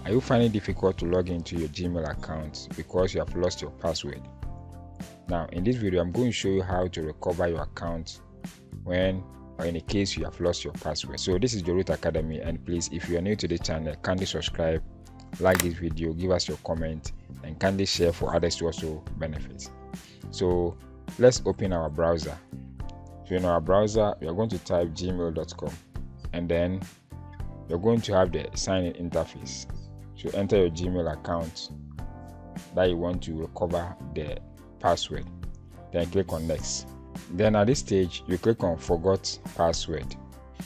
Are you finding it difficult to log into your Gmail account because you have lost your password? Now, in this video, I'm going to show you how to recover your account when or in a case you have lost your password. So this is the Root Academy, and please, if you are new to the channel, kindly subscribe, like this video, give us your comment, and kindly share for others to also benefit. So let's open our browser. So in our browser, we are going to type gmail.com, and then you're going to have the sign-in interface. So enter your Gmail account that you want to recover the password, then click on next. Then at this stage, you click on forgot password.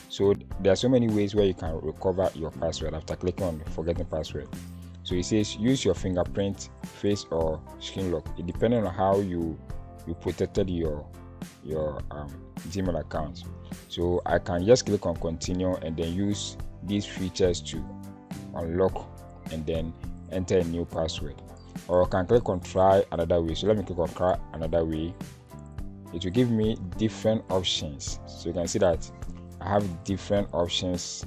So there are so many ways where you can recover your password after clicking on forgetting password. So it says use your fingerprint, face or screen lock. It depends on how you protected your Gmail account. So I can just click on continue and then use these features to unlock and then enter a new password, or I can click on try another way. So let me click on try another way. It will give me different options. So you can see that I have different options.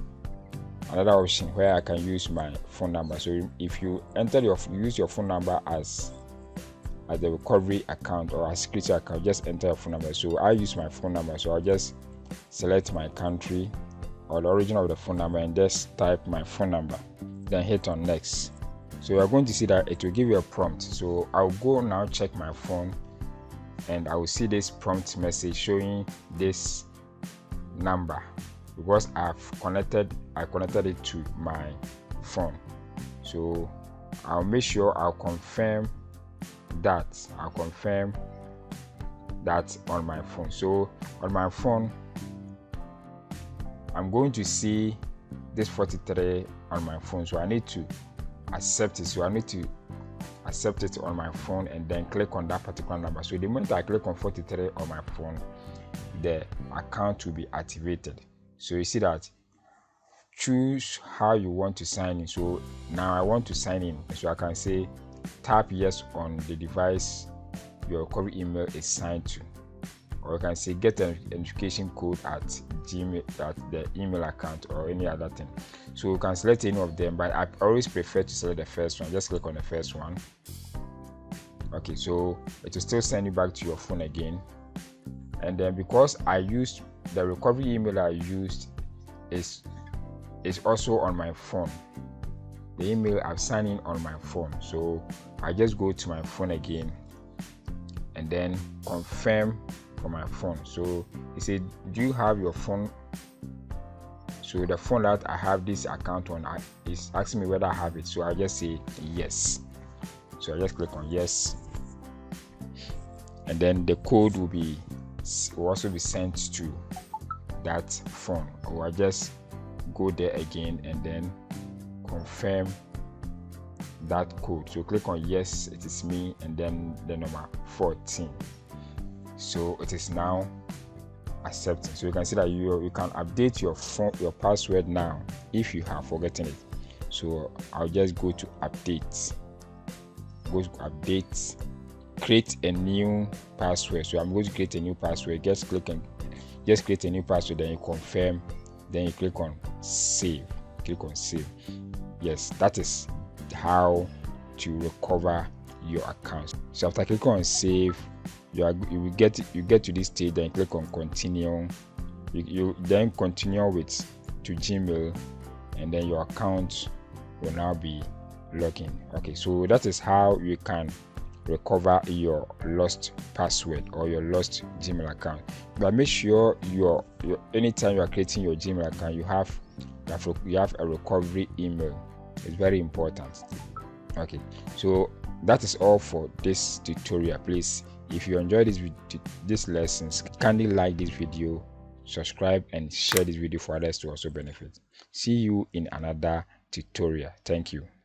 Another option where I can use my phone number. So if you use your phone number as the recovery account or as security account, just enter your phone number. So I use my phone number, so I'll just select my country or the origin of the phone number and just type my phone number, then hit on next. So you're going to see that it will give you a prompt. So I'll go now check my phone and I will see this prompt message showing this number because I connected it to my phone. So I'll make sure I'll confirm that on my phone. So on my phone, I'm going to see this 43 on my phone, so I need to accept it. So I need to accept it on my phone and then click on that particular number. So the moment I click on 43 on my phone, the account will be activated. So you see that choose how you want to sign in. So now I want to sign in, so I can say tap yes on the device your recovery email is signed to, or you can say get an identification code at Gmail, at the email account, or any other thing. So you can select any of them, but I always prefer to select the first one. Just click on the first one. Okay, so it will still send you back to your phone again, and then because I used the recovery email I used is also on my phone, the email I've signed in on my phone. So I just go to my phone again and then confirm from my phone. So it said, do you have your phone? So the phone that I have this account on is asking me whether I have it. So I just say yes. So I just click on yes, and then the code will also be sent to that phone. Or I just go there again and then confirm that code. So click on yes, it is me, and then the number 14. So it is now accepting. So you can see that you can update your password now if you have forgotten it. So I'll just go to update, create a new password. So I'm going to create a new password. Just create a new password, then you confirm, then you click on save. Yes, that is how to recover your account. So after clicking on save, you get to this stage, then click on continue. You then continue to Gmail, and then your account will now be logging. Okay, so that is how you can recover your lost password or your lost Gmail account. But make sure your anytime you are creating your Gmail account, you have a recovery email. It's very important. Okay, so that is all for this tutorial. Please, if you enjoyed these lessons, kindly like this video, subscribe, and share this video for others to also benefit. See you in another tutorial. Thank you.